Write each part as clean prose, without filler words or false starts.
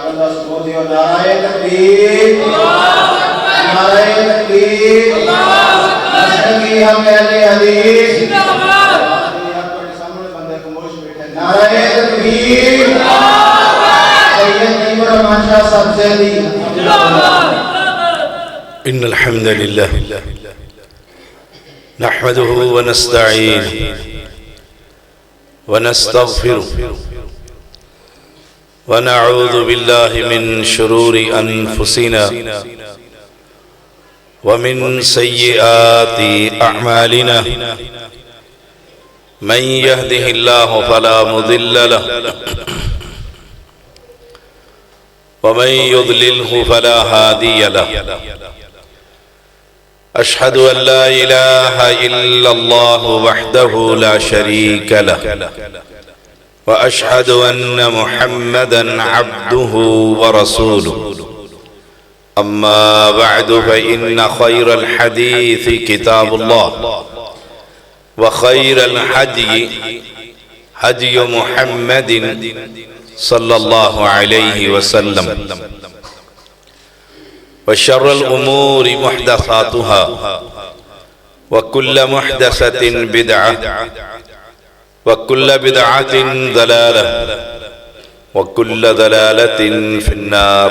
नाराए तकबीर, नाराए तकबीर, मशरकी हम अहले हदीस, नाराए तकबीर, सैयद इमरान शाह साहब ज़ैदी। इन्नल हम्दुलिल्लाह नहमदुहु व नस्तईनुहु व नस्तगफिरुहु व नऊज़ु बिल्लाहि मिन शुरूरि अनफुसिना व मिन सय्यिआति अअमालिना मन यहदिहिल्लाहु फला मुदिल्ल लहु व मन युद्लिल्हु फला हादिय लहु। अशहदु अल्ला इलाहा इल्लल्लाहु वहदहु ला शरीक लहु व अशहदु अन्न मुहम्मदन अब्दुहु व रसूलुहु। अम्मा बअदु फ़इन्न खैरल हदीस किताबुल्लाह व खैरल हदी हदी मुहम्मदिन सल्लल्लाहु अलैहि वसल्लम व शर्रल उमूरि मुहदसातुहा व कुल्ल मुहदसतिन बिदअह व कुल्ल बिदअतिन दलालह व कुल्ल दलालतिन फिन्नार।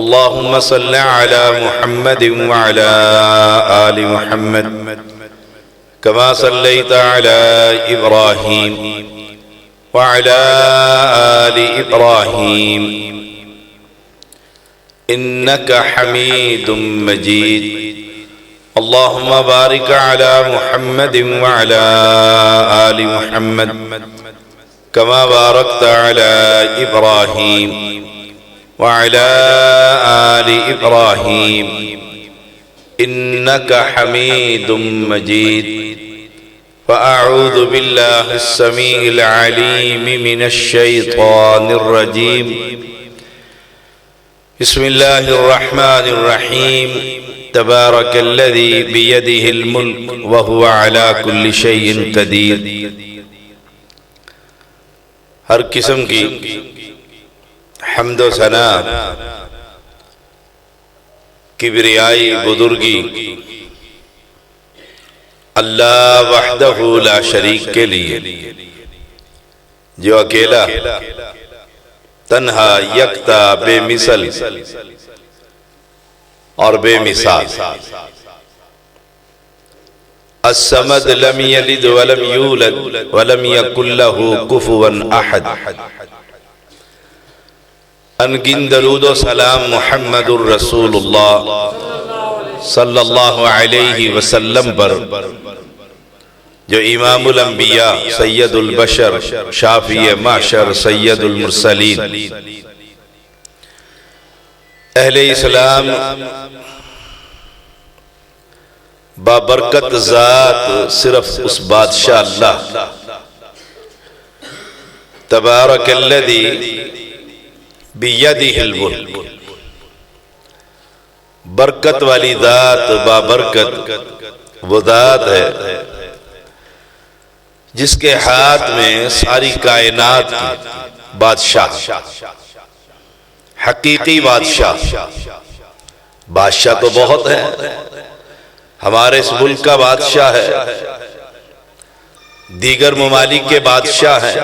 अल्लाहुम्मा सल्लि अला मुहम्मदिन व अला आलि मुहम्मद कमा सल्लैता अला इब्राहीम व अला आलि इब्राहीम इन्नका हमीदुम मजीद। अल्लाहुम्मा बारिक अला मुहम्मदिन व अला आलि मुहम्मद कमा बारकता अला इब्राहीम व अला आलि इब्राहीम इन्नका हमीदुम मजीद। फ़अऊज़ु बिल्लाहिस समीइल अलीम मिनश शैतानिर रजीम। बिस्मिल्लाहिर रहमानिर रहीम। तबारकल्लज़ी बियदिहिल मुल्क व हुवा अला कुल्लि शैइन क़दीर। हर किस्म की हम्द व सना, किबरियाई, बुजुर्गी अल्लाह वहदहु ला शरीक के लिए, जो अकेला तन्हा यकता बेमिसल और बेमिसाल। अस्समद लम यलिद वलम यूलद वलम यकुल लहू कुफुवन अहद। अनगिन दरूद व सलाम मुहम्मदुर रसूलुल्लाह सल्लल्लाहु अलैहि वसल्लम पर, जो इमामुल अंबिया, सैयदुल बशर, शाफिए माशर, सैयदुल मुरसलीन, अहले इस्लाम, बाबरकत ज़ात सिर्फ उस बादशाह अल्लाह तबारकल्लज़ी बियदिहिल मुल्क, बरकत वाली दात, बाबरकत वो दात है जिसके हाथ में सारी कायनात की बादशाह, हकीकी बादशाह। बादशाह तो बहुत है, हमारे इस मुल्क का बादशाह है, दीगर ममालिक के बादशाह हैं।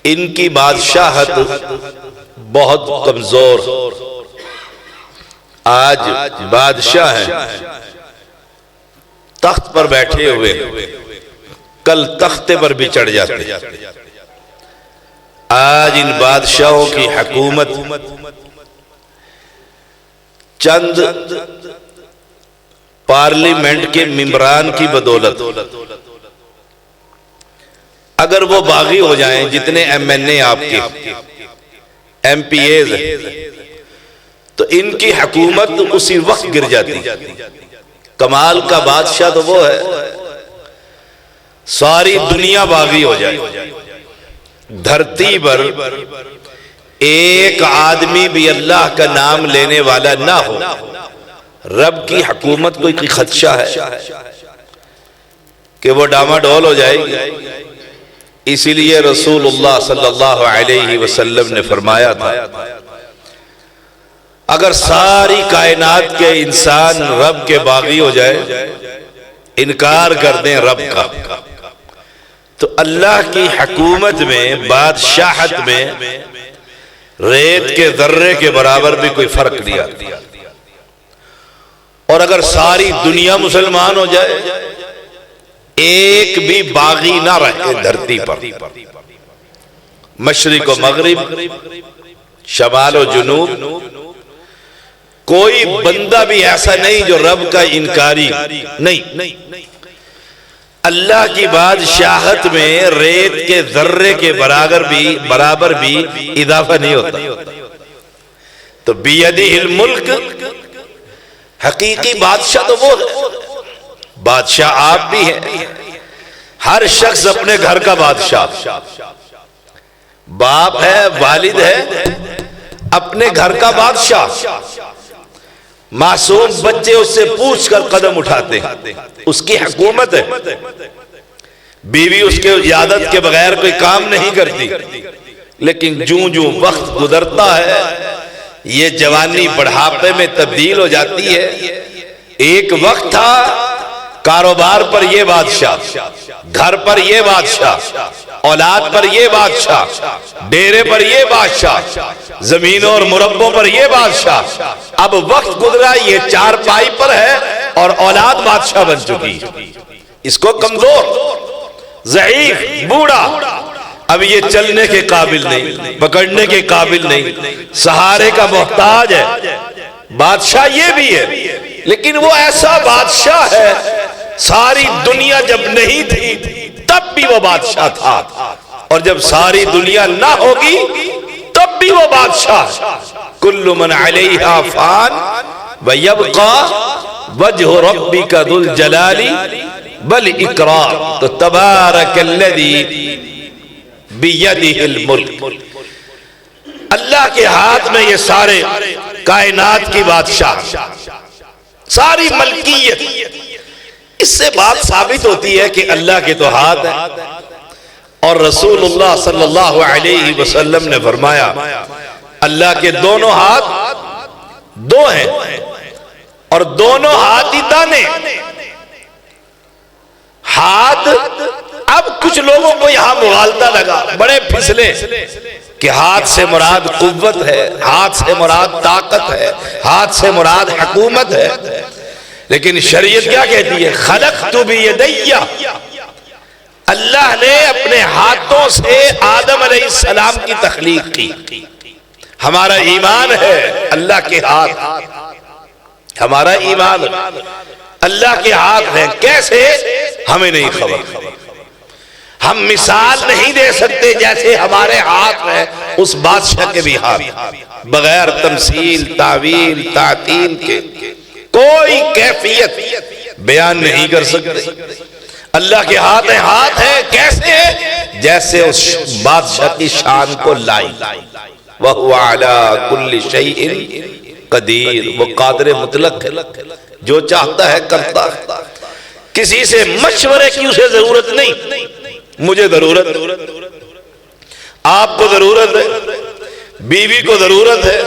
इनकी बादशाहत बहुत कमजोर। आज बादशाह हैं, तख्त पर बैठे हुए, कल तख्ते पर भी चढ़ जाते। आज इन बादशाहों की हुकूमत चंद पार्लियामेंट के मेंबरान की बदौलत, अगर वो बागी हो जाएं, जितने एमएनए आपके एमपीएज, तो इनकी हुकूमत उसी वक्त गिर जाती। कमाल का बादशाह तो वो है, सारी दुनिया बागी हो जाए, धरती पर एक आदमी भी अल्लाह का नाम लेने वाला ना हो। रब की हुकूमत को कोई खदशा है कि वो डामाडोल हो जाएगी, इसीलिए रसूलुल्लाह सल्लल्लाहु अलैहि वसल्लम ने फरमाया था, अगर सारी कायनात के इंसान रब के बागी हो जाए, इनकार कर दें रब का, तो अल्लाह की हुकूमत में, बादशाहत में रेत के जर्रे के बराबर भी कोई फर्क नहीं आता। और अगर सारी दुनिया मुसलमान हो जाए, एक भी बागी ना रहे धरती पर, मशरिक व मगरिब, शमाल व जुनूब, कोई बंदा भी ऐसा नहीं जो रब का इनकारी नहीं। अल्लाह की बादशाहत में रेत के जर्रे के बराबर भी इजाफा नहीं होता। तो बियदिहिल मुल्क, हकीकी बादशाह तो वो है, बादशाह आप भी हैं। हर शख्स अपने घर का बादशाह, बाप है, वालिद है, अपने घर का बादशाह। मासूम बच्चे उससे पूछकर कदम उठाते हैं, उसकी हुकूमत है। बीवी उसके इजाजत के बगैर कोई काम नहीं करती। लेकिन जूं जूं वक्त गुजरता है, ये जवानी बढ़ापे में तब्दील हो जाती है। एक वक्त था कारोबार पर ये बादशाह, घर पर ये बादशाह, औलाद पर ये बादशाह, डेरे पर ये बादशाह, जमीनों और मुरब्बों पर ये बादशाह। अब वक्त गुजरा, ये चारपाई पर है और औलाद बादशाह बन चुकी। इसको कमजोर, ज़ईफ, बूढ़ा, अब ये चलने के काबिल नहीं, पकड़ने के काबिल नहीं, सहारे का मोहताज है। बादशाह ये भी है, लेकिन वो ऐसा बादशाह है, सारी दुनिया जब नहीं थी तब भी वो बादशाह था, और जब सारी दुनिया ना होगी तब भी वो बादशाह। कुल्लु मन अलैहा फान व यबका वजहु रब्बिका दुल जलाली बल इकराम। तो तबारकल्लज़ी बियदिहिल मुल्क, अल्लाह के हाथ में ये सारे कायनात की बादशाह, सारी मलकियत। इससे बात साबित होती है कि अल्लाह के तो हाथ है। और रसूलुल्लाह सल्लल्लाहु अलैहि वसल्लम ने फरमाया, अल्लाह के दोनों हाथ दो हैं और दोनों हाथ ही दाने। हाथ, अब कुछ लोगों को यहां मुगालता लगा, बड़े फिसले कि हाथ से मुराद कुव्वत है, हाथ से मुराद ताकत है, हाथ से मुराद हुकूमत है। लेकिन शरीयत क्या कहती है? खलक़तु बियदैया, अल्लाह ने अपने हाथों से आदम अलैहिस्सलाम की तख्लीक की। हमारा ईमान है अल्लाह के हाथ, हमारा ईमान अल्लाह के हाथ है। कैसे, हमें नहीं खबर, हम मिसाल नहीं दे सकते जैसे हमारे हाथ है उस बादशाह के भी हाथ, बगैर तमसील, तावील, तातील के कोई कैफियत बयान नहीं कर सकते। अल्लाह के हाथ है कैसे? जैसे उस बादशाह की शान को लाई, वह अला कुल्ली शैइन कदीर, वो कादिर मुतलक है, जो चाहता है करता है। किसी से मशवरे की उसे जरूरत नहीं। मुझे जरूरत, आपको जरूरत है, बीवी को जरूरत है,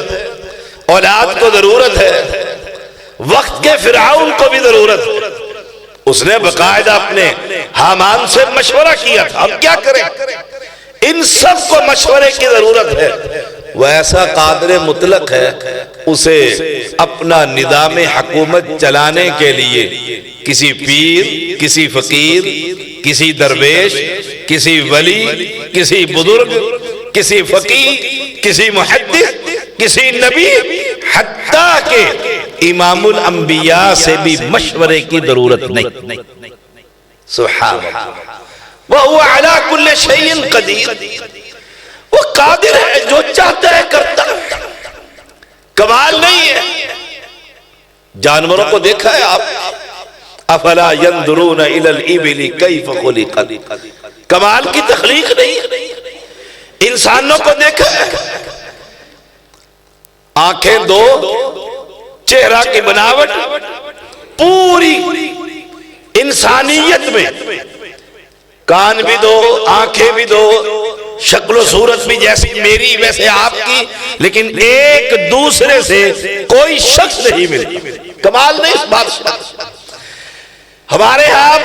औलाद को जरूरत है, वक्त के फिरआउन को भी जरूरत। उसने बकायदा अपने हामान से मशवरा किया था, हम क्या करें? इन सब को मशवरे की जरूरत है। वह ऐसा कादिर मुतलक है, उसे अपना निज़ाम हुकूमत चलाने के लिए किसी पीर, किसी फकीर, किसी दरवेश, किसी वली, किसी बुजुर्ग, किसी फकीह, किसी मुहद्दिस, किसी नबी, हत्ता के इमामुल अंबिया से भी मशवरे की जरूरत नहीं। सुभान अल्लाह, वह अला कुल्li शैइन कदीर, वो कादिर है, जो चाहता है करता है। कमाल नहीं है? जानवरों को देखा है आप? अफला यंजुरून इलल इबिली कैफ खुलिकत, कमाल की तख्लीक नहीं। इंसानों को देखा है? आंखें दो, चेहरा की बनावट, पूरी इंसानियत में कान भी दो, आंखें भी दो, शक्ल सूरत भी जैसी मेरी वैसे आपकी, लेकिन एक दूसरे से कोई शख्स नहीं मिलता। कमाल नहीं इस बात से। हमारे यहां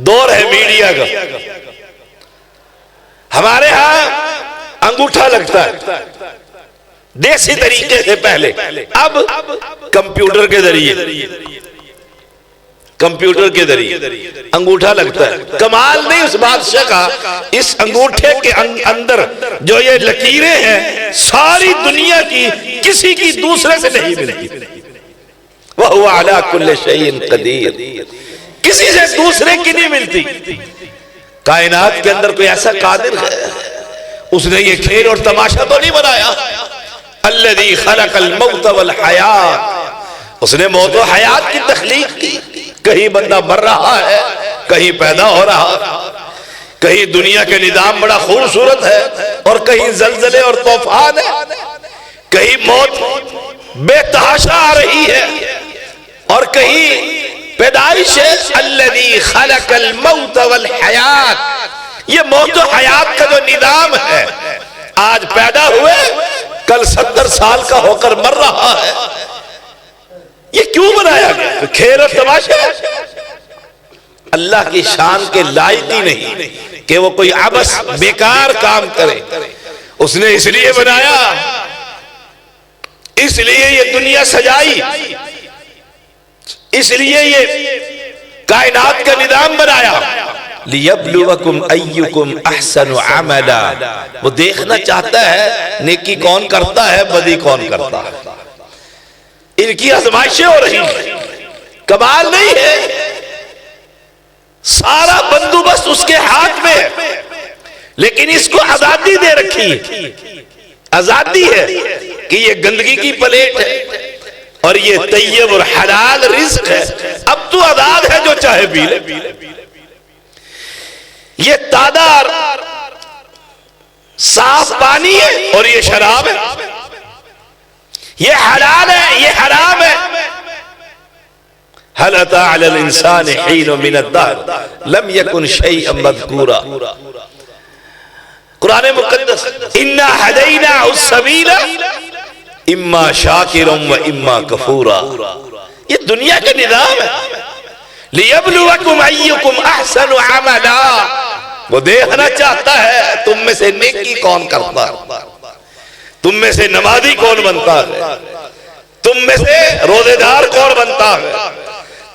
दौर है मीडिया का, हमारे यहां अंगूठा लगता है देसी तरीके से पहले, अब कंप्यूटर के जरिए अंगूठा लगता है। कमाल नहीं उस बादशाह का, इस अंगूठे के अंदर जो ये लकीरें हैं सारी दुनिया की किसी की दूसरे से नहीं मिलती। वह हुवा अला कुल्ले शैइन कदीर, किसी से दूसरे की नहीं मिलती। कायनात के अंदर कोई ऐसा कादिर है, उसने ये खेल और तमाशा तो नहीं बनाया। अल्लज़ी खलक़ल मौत वल हयात, उसने मौत और हयात की तख्लीक की। कहीं बंदा मर रहा है, कहीं पैदा हो रहा है, कहीं दुनिया के निजाम बड़ा खूबसूरत है और कहीं जलजले और तूफान है, कहीं मौत बेतहाशा आ रही है और कहीं पैदाइश है। अल्लज़ी खलक़ल मौत वल हयात, ये मौत और हयात का जो निजाम है, आज पैदा हुए कल 70 साल का होकर मर रहा है, ये क्यों बनाया गया? खेल और तमाशा। अल्लाह की शान के लायक ही नहीं कि वो कोई अबस बेकार काम करे। उसने इसलिए बनाया, इसलिए ये दुनिया सजाई, इसलिए ये कायनात का निजाम बनाया। लियब्लुवकुम अय्युकुम अहसनु अमला, वो देखना चाहता है नेकी कौन करता है, बदी कौन करता है। इनकी आजमाइशें हो रही हैं। कमाल नहीं है, सारा बंदोबस्त उसके हाथ में है, लेकिन इसको आजादी दे रखी है। आजादी है कि ये गंदगी की प्लेट है और ये तैयब और हलाल रिज्क है। अब तो आजाद है, जो चाहे पी ले। ये तादार साफ पानी है और ये शराब है, ये हलाल है, ये हराम है। हल अता अलल इंसान हीन मिन अद-दहर लम यकुन शैअन मज़कूरा। कुरान मुक़द्दस, इन्ना हदैनाहु सबीला इम्मा शाकिरन व इम्मा कफूरा। ये दुनिया का निजाम है। लियब्लुवकुम अय्युकुम अहसनु अमला, वो देखना चाहता है तुम में से नेकी कौन करता है, तुम में से नमाजी कौन बनता है, तुम में से रोजेदार कौन बनता है,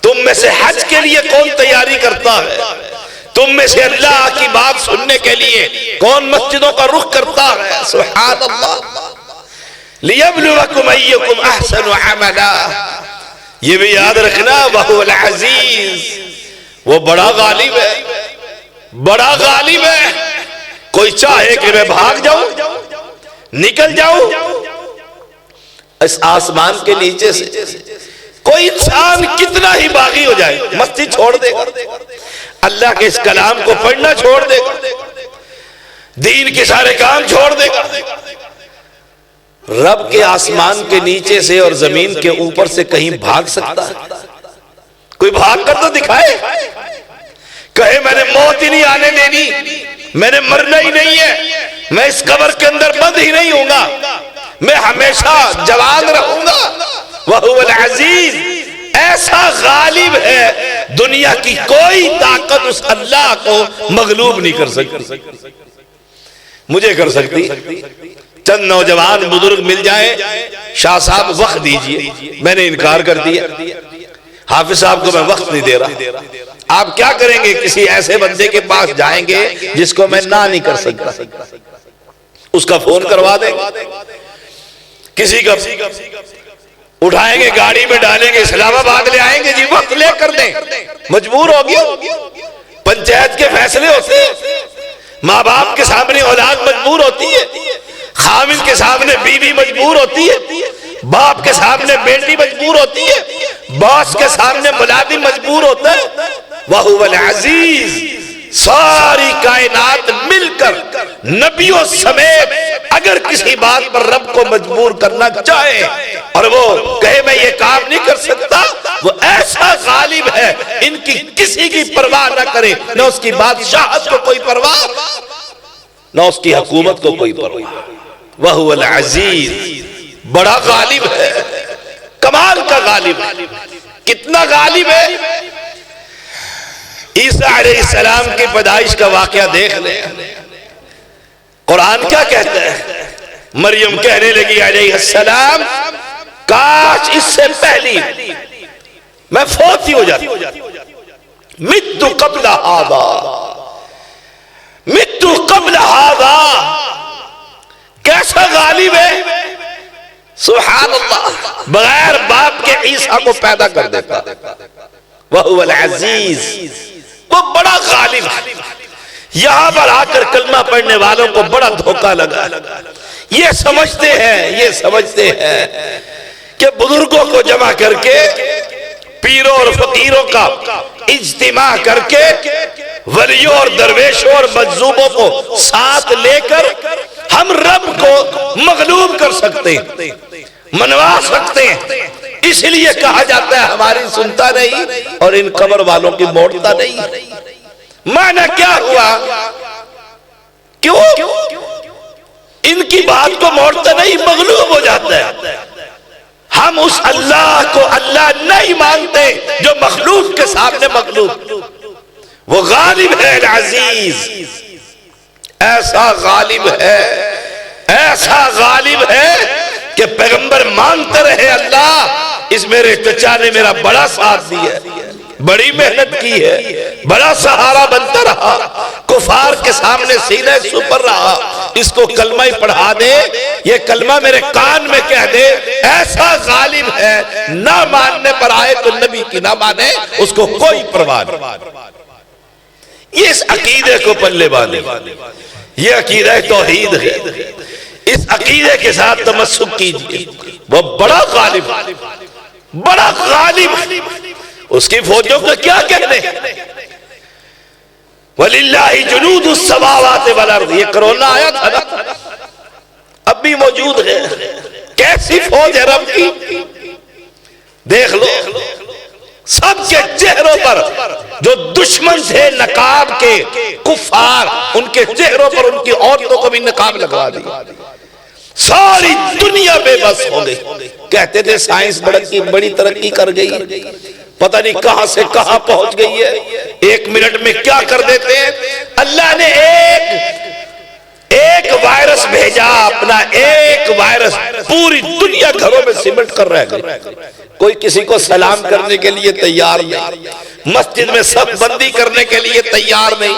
तुम में से हज के लिए कौन तैयारी करता है, तुम में से अल्लाह की बात सुनने के लिए कौन मस्जिदों का रुख करता है। सुभान अल्लाह। लियब्लुवकुम अय्युकुम अहसनु अमला, ये भी याद रखना, वहुवल अजीज, वो बड़ा गालिब है, बड़ा गालिब है। कोई चाहे कि मैं भाग जाऊं, निकल जाऊं इस आसमान के नीचे से, कोई इंसान कितना ही बागी हो जाए मस्जिद छोड़ देगा, अल्लाह के इस कलाम को पढ़ना छोड़ देगा, दीन के सारे काम छोड़ देगा। रब के आसमान के नीचे से और जमीन के ऊपर से कहीं भाग सकता है? कोई भाग कर तो दिखाए, कहे मैंने मौत ही नहीं आने देनी, मैंने मरना ही नहीं है, मैं इस कब्र के अंदर बंद ही नहीं होऊंगा, मैं हमेशा जवान रहूंगा। वहुवल अजीज, ऐसा गालिब है, दुनिया की कोई ताकत उस अल्लाह को मगलूब नहीं कर सकती। मुझे कर सकती। चंद नौजवान बुजुर्ग मिल जाए, शाह साहब वक्त दीजिए, मैंने इनकार कर दिया, हाफिज साहब को मैं वक्त नहीं दे रहा। आप क्या करेंगे? किसी ऐसे बंदे के पास जाएंगे जिसको मैं ना नहीं कर सकता, उसका फोन करवा देंगे, किसी का उठाएंगे, गाड़ी में डालेंगे, इस्लामाबाद ले आएंगे, जी वक्त ले कर दें, मजबूर हो गया। पंचायत के फैसले होते हैं, माँ बाप के सामने औलाद मजबूर होती है, खामिन के सामने बीवी मजबूर होती है, बाप के सामने बेटी मजबूर होती है, बॉस के सामने मुलाजिम मजबूर होता है। वहुवल अजीज, सारी कायनात मिलकर नबियों समेत अगर किसी बात पर रब को मजबूर करना चाहे और वो कहे मैं ये काम नहीं कर सकता, वो ऐसा गालिब है, इनकी किसी की परवाह ना करे, न उसकी बादशाहत को कोई परवाह, न उसकी हुकूमत को कोई परवाह। वह हुवल अजीज, बड़ा गालिब है, कमाल का गालिब है। कितना गालिब है? ईसा अलैहिस्सलाम की पैदाइश का वाकया देख ले। कुरान क्या कहता है? मरियम कहने लगी अलैहिस्सलाम, काश इससे पहली मैं फौत ही हो जाती, मित्तु क़ब्ल हादा, मित्तु क़ब्ल हादा। कैसा गालिब है, सुभान अल्लाह, बगैर बाप के ईसा को पैदा कर देता। वह हुवल अजीज, वो बड़ा गालिब है। यहां पर आकर कलमा पढ़ने वालों को बड़ा धोखा लगा। ये समझते हैं कि बुजुर्गों को जमा करके, पीरों और फकीरों का इज्तिमा करके, वलियों और दरवेशों और मजलूमों को साथ लेकर हम रब को मगलूब कर सकते हैं, मनवा सकते हैं। इसलिए कहा जाता है हमारी सुनता नहीं और इन कब्र वालों की मोड़ता नहीं। माना क्या हुआ? क्यों इनकी बात को मोड़ता नहीं, मगलूब हो जाता है। हम उस अल्लाह को अल्लाह नहीं मानते जो मखलूक के सामने मखलूक। वो गालिब है अजीज, ऐसा गालिब है, ऐसा गालिब है कि पैगंबर मानते रहे अल्लाह, इस मेरे चचा ने मेरा बड़ा साथ दिया, बड़ी मेहनत की है, बड़ा सहारा बनता रहा, कुफार के सामने सीने सुपर रहा, इसको कलमा ही पढ़ा दे, ये कलमा मेरे कान में कह दे। ऐसा गालिब है, ना मानने पर आए तो नबी की ना माने, उसको कोई परवाह नहीं। ये इस अकीदे को पल्ले बांधे, ये अकीदा तौहीद है। इस अकीदे के साथ तमस्सुक कीजिए। वो बड़ा गालिब, बड़ा गालिब, उसकी फौजों को क्या कहने। वलिल्लाहि जुनूदुस समावाति वल अर्द, ये कोरोना आया था ना, अब भी मौजूद है। कैसी फौज है रब की, देख लो। सबके चेहरों पर जो दुश्मन थे नकाब के कुफार, उनके चेहरों पर उनकी औरतों को भी नकाब लगवा दिया। सारी दुनिया बेबस हो गई। कहते थे साइंस बड़ी तरक्की कर गई, पता नहीं कहां से कहां पहुंच गई है, 1 मिनट में क्या कर देते हैं। अल्लाह ने एक वायरस भेजा, अपना एक वायरस पूरी दुनिया घरों में सिमट कर रह गई। कोई किसी को सलाम करने के लिए तैयार नहीं, मस्जिद में सब बंदी करने के लिए तैयार नहीं,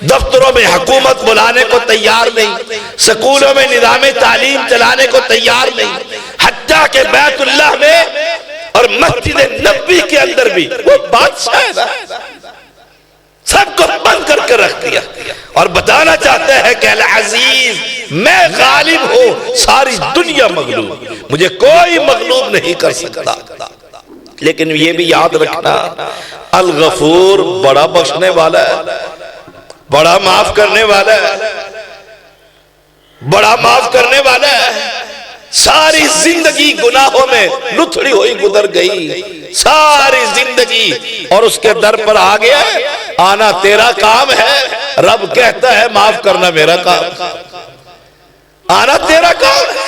दफ्तरों में हुकूमत बुलाने को तैयार नहीं, स्कूलों में निज़ाम तालीम चलाने को तैयार नहीं, हत्ता के बैतुल्लाह में और मस्जिद नबी के अंदर भी वो बादशाह है ना, सबको बंद करके रख दिया और बताना चाहता है कि अल अजीज मैं गालिब हूं, सारी दुनिया मगलूब, मुझे कोई मगलूब नहीं कर सकता। लेकिन ये भी याद रखना, अल गफूर बड़ा बख्शने वाला है, बड़ा माफ करने वाला है, बड़ा माफ करने वाला है। सारी जिंदगी गुनाहों में लुथड़ी हुई गुजर गई, सारी जिंदगी, और उसके दर पर आ गया। आना तेरा काम है, रब कहता है माफ करना मेरा काम। आना तेरा काम है,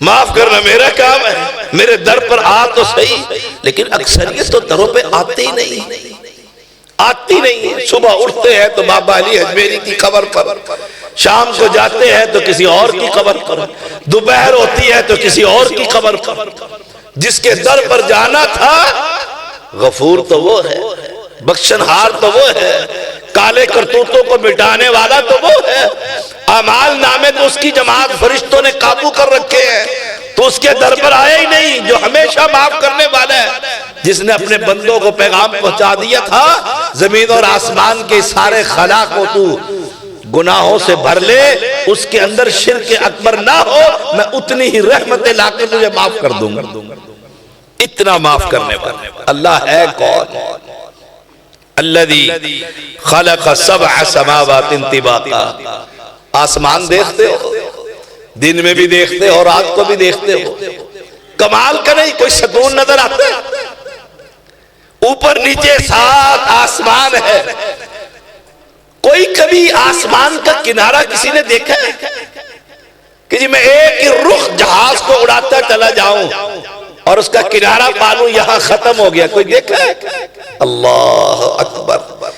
माफ करना मेरा काम है। मेरे दर पर आ तो सही, लेकिन अक्सरियत तो दरों पे आते ही नहीं, आती नहीं है। सुबह उठते हैं तो बाबा अली अजमेरी की कब्र पर, शाम को जाते हैं तो किसी और की कब्र पर, दोपहर होती है तो किसी और की कब्र पर। जिसके दर पर जाना था, गफूर तो वो है, बख्शनहार तो वो है, काले करतूतों को मिटाने वाला तो वो है। अमाल नामे तो उसकी जमात फरिश्तों ने काबू कर रखे हैं, तो उसके दर पर आया ही नहीं जो हमेशा माफ करने वाला है, जिसने अपने बंदों को पैगाम पहुंचा दिया था, जमीन और आसमान के सारे खला को तू गुनाहों से भर ले, उसके अंदर शिर्क अकबर ना हो, मैं उतनी ही रहमतें लाके तुझे माफ कर दूंगा। इतना माफ करने वाला अल्लाह है कौन? अल्लज़ी खलक़ सबअ समावातिन तिबाका। आसमान देखते हो, दिन में भी देखते हो, रात को भी देखते हो। कमाल का नहीं, कोई सुकून नजर आता है? ऊपर नीचे 7 आसमान है। कोई कभी आसमान का किनारा किसी ने देखा है कि जी मैं एक ही रुख जहाज को उड़ाता चला जाऊं और उसका किनारा पालू यहां खत्म हो गया? कोई देखा है? अल्लाह अकबर।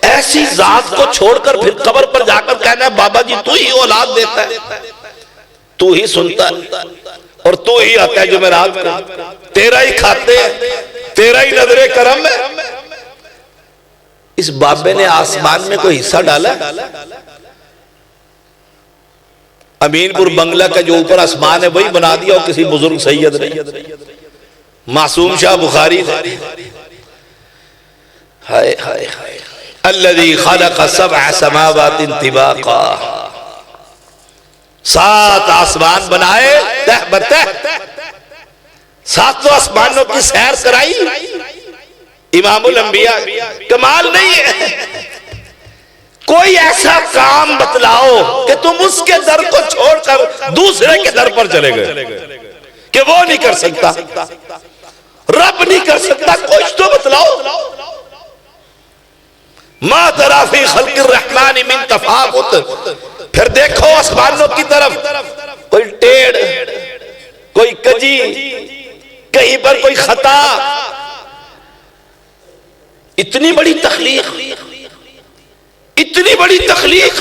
ऐसी जात को छोड़कर फिर कब्र पर जाकर कहना है बाबा जी तू ही औलाद देता है, तू ही सुनता है और तू ही आता है जुमेरात को, तेरा ही खाते हैं, तेरा ही नजरे करम है। इस बाबे ने आसमान में कोई हिस्सा डाला? अमीनपुर बंगला का जो ऊपर आसमान है वही बना दिया और किसी बुजुर्ग सैयद ने, मासूम शाह बुखारी ने। हाय हाय हाय। अल्लज़ी खलक़ सबअ समावातिन तिबाक़ा, 7 आसमान बनाए तह बतह, 7 आसमानों की सैर कराई। इमामुल अंबिया, कमाल नहीं है? कोई ऐसा काम बतलाओ कि तुम उसके दर को छोड़कर दूसरे के दर पर चले गए कि वो नहीं कर सकता, रब नहीं कर सकता, कुछ तो बतलाओ। मा तरा फी खल्क़िर रहमानि मिन तफावुत। फिर देखो आसमानों की तरफ, कोई टेढ़, कोई कजी, कहीं पर कोई खता। इतनी बड़ी तख्लीक, इतनी बड़ी तख्लीक।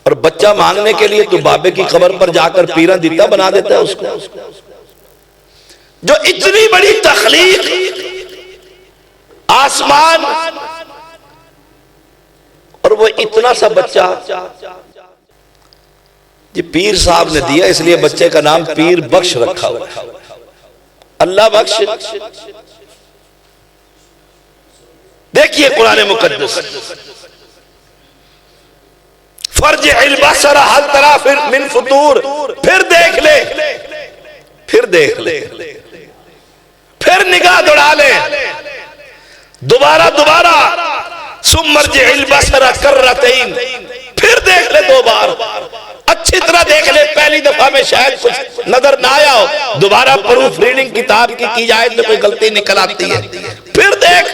और बच्चा मांगने के लिए तो बाबे की कब्र पर जाकर पीरा दिता बना देता है उसको। जो इतनी बड़ी तख्लीक, आसमान, और वो इतना सा बच्चा ये पीर साहब ने दिया, इसलिए बच्चे का नाम पीर बख्श रखा हुआ। अल्लाह बख्श। देखिए कुरान मुकद्दस, फर्ज इल्बसर हल तरा फिर मिन फुतूर, फिर देख ले, फिर देख ले, फिर निगाह दौड़ा ले, दोबारा दोबारा। सुमर्ज इल्बसर कररतैन, फिर देख ले 2 बार, अच्छी तरह देख ले। पहली दफा में शायद कुछ नजर ना आया हो, दोबारा प्रूफ रीडिंग किताब की जाए तो कोई गलती निकल आती है। फिर देख,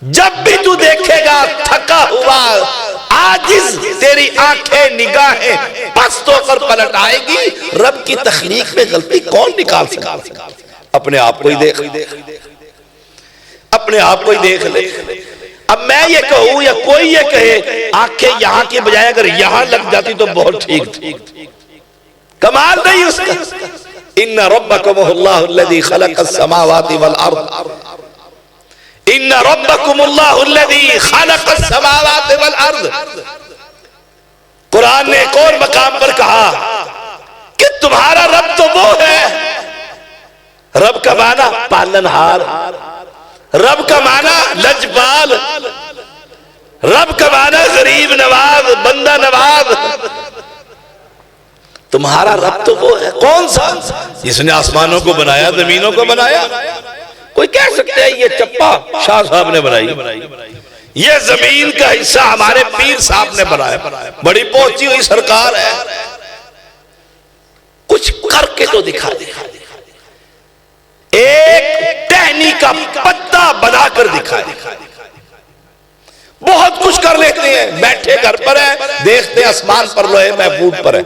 जब भी तू देखेगा थका हुआ आजिज तेरी आंखें निगाहें पस्त होकर पलट आएगी। रब की तख्लीक में गलती कौन निकाल सकता? अपने आप को ही देख, अपने आप को ही देख ले। अब मैं ये कहूं या कोई ये कहे आंखें यहां की बजाय अगर यहां लग जाती तो बहुत ठीक, कमाल नहीं उसका। इन्ना रब्बकुमुल्लाहु अल्लज़ी खलक़स समावाति वल अर्द, इन्ना रब्बकुमुल्लाहु अल्लज़ी खलक़स समावाति वल अर्द। कुरान ने एक और मकाम पर कहा कि तुम्हारा रब तो वो है। रब का माना पालनहार, रब का माना लजपाल, रब का माना गरीब नवाज, बंदा नवाज। तुम्हारा रब तो वो है। कौन सा? जिसने आसमानों को बनाया, जमीनों को बनाया। कोई कह सकते हैं ये चप्पा शाह साहब ने बनाई, ये जमीन का हिस्सा हमारे पीर साहब ने बनाया, बड़ी पहुंची हुई सरकार है। कुछ करके तो दिखा दे, एक टहनी का पत्ता बनाकर दिखाए। बहुत कुछ कर लेते हैं, बैठे घर पर है, देखते हैं आसमान पर लोहे महफूज पर है।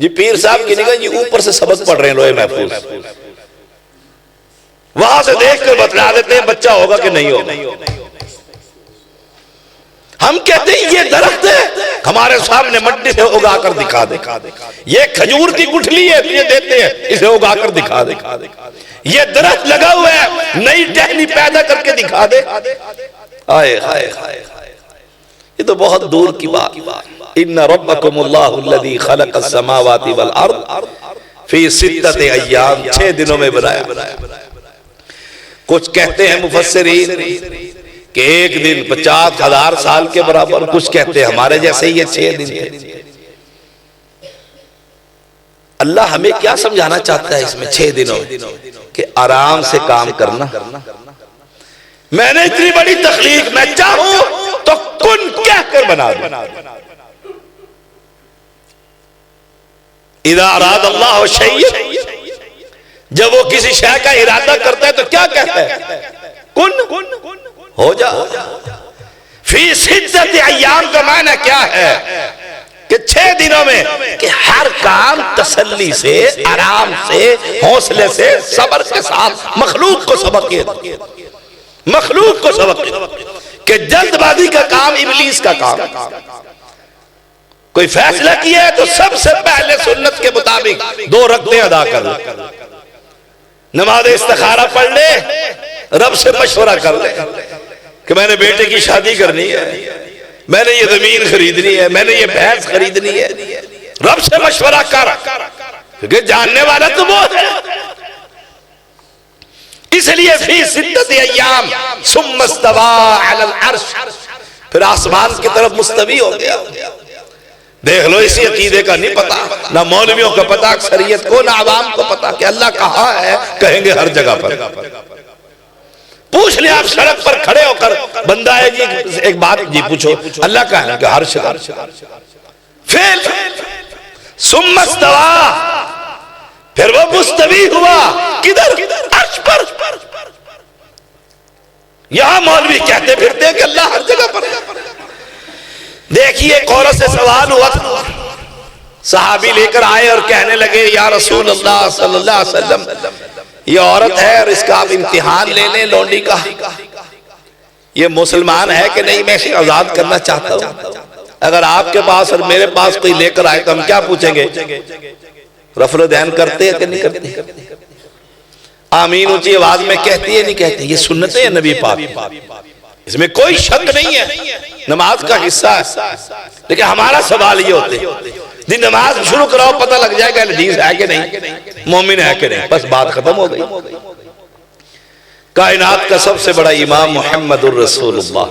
ये पीर साहब की निगाह, ये ऊपर से सबक पढ़ रहे हैं लोहे महफूज, वहां से देखकर बतला देते हैं बच्चा होगा कि नहीं होगा। हम कहते हैं ये दरख्त है, हमारे सामने मट्टी से उगाकर दिखा दे। ये खजूर की गुठली है, ये देते हैं, इसे उगाकर दिखा दे। ये दरख्त लगा हुआ है, नई टहनी पैदा करके दिखा दे। हाय हाय हाय, ये तो बहुत दूर की बात। इन्ना रब्बकुमुल्लाहु अल्लज़ी खलक़स समावाति वल अर्द फी सित्तति अय्याम, 6 दिनों में बनाया। कुछ कहते हैं मुफस्सिरीन कि एक दिन 50,000 साल के बराबर, कुछ कहते हैं हमारे जैसे ही ये 6 दिन थे। अल्लाह हमें क्या समझाना चाहता है इसमें 6 दिनों कि आराम से काम करना। मैंने इतनी बड़ी तख्लीक, मैं चाहूं तो कुन कहकर बना दूं। इज़ा अराद अल्लाहु शैअन जब वो किसी शय का इरादा करता है तो क्या कहता है? कुन हो जा। फी सिद्दत अय्याम का माना क्या है कि 6 दिनों में कि हर काम तसल्ली से, आराम से, हौसले से, सब्र के साथ मखलूक को सबक कि जल्दबाजी का काम इब्लीस का काम। कोई फैसला किया है तो सबसे पहले सुन्नत के मुताबिक 2 रकअतें अदा कर ले, नमाज इस्तिखारा पढ़ ले, रब से मशवरा कर ले कि मैंने बेटे की शादी करनी है, मैंने ये जमीन खरीदनी है, मैंने ये भैंस खरीदनी है। रब से मशवरा कर, क्योंकि जानने वाला तो वो है। इसलिए फी सिद्दत अय्याम सुम्मा इस्तवा अलल अर्श, फिर आसमान की तरफ मुस्तवी हो गया। देख लो, इसी अकीदे का नहीं पता, ना मौलवियों को पता, अक्सरियत को, ना आवाम को पता कि अल्लाह कहाँ है। कहेंगे हर जगह पर। पूछ ले आप सड़क पर खड़े होकर, बंदा है जी, एक बात जी पूछो, अल्लाह कहाँ है? हर जगह। फिर सुम्मा इस्तवा, फिर वो मुस्तवी हुआ किधर? अर्श पर। यहां मौलवी कहते फिरते हैं कि अल्लाह हर जगह पर। देखिए, एक औरत से सवाल हुआ था, सहाबी लेकर आए और कहने लगे, या रसूल अल्लाह सल्लल्लाहु अलैहि वसल्लम, ये औरत है और इसका आप इम्तिहान ले लें लौंडी का, ये मुसलमान है कि नहीं, मैं इसे आजाद करना चाहता हूं। अगर आपके पास और मेरे पास कोई लेकर आए तो हम क्या पूछेंगे? रफल दैन करते हैं कि नहीं करते? आमीन ऊंची आवाज में कहती है नहीं कहती? ये सुन्नतें हैं नबी पाक, इसमें कोई शक नहीं है, नमाज का हिस्सा है। लेकिन हमारा सवाल ये होते है, नमाज शुरू कराओ, पता लग जाएगा हदीस है कि नहीं, मोमिन है कि नहीं, बस बात खत्म हो गई। कायनात का सबसे बड़ा इमाम मुहम्मदुर रसूलुल्लाह